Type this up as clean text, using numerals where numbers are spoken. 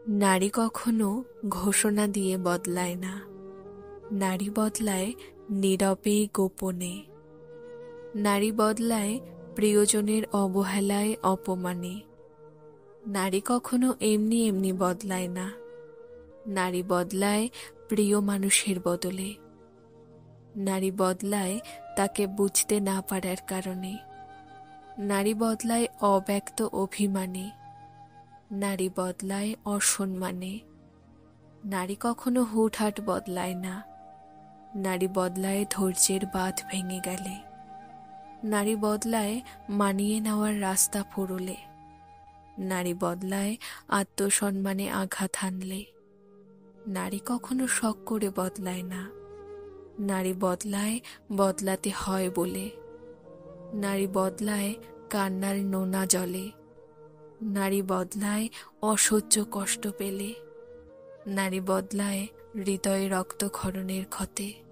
নারী কখনো ঘোষণা দিয়ে বদলায় না। নারী বদলায় নীরবে গোপনে। নারী বদলায় প্রিয়জনের অবহেলায় অপমানে। নারী কখনো এমনি এমনি বদলায় না। নারী বদলায় প্রিয় মানুষের বদলে। নারী বদলায় তাকে বুঝতে না পারার কারণে। নারী বদলায় অব্যক্ত অভিমানে। নারী বদলায় অসম্মানে। নারী কখনো হুটহাট বদলায় না। নারী বদলায় ধৈর্যের বাঁধ ভেঙে গেলে। নারী বদলায় মানিয়ে নেওয়ার রাস্তা ফুরলে। নারী বদলায় আত্মসম্মানে আঘাত হানলে। নারী কখনো শখ করে বদলায় না। নারী বদলায় বদলাতে হয় বলে। নারী বদলায় কান্নার নোনা জলে। নারী বদলায় অসহ্য কষ্ট পেলে। নারী বদলায় হৃদয়ে রক্তক্ষরণের ক্ষতে।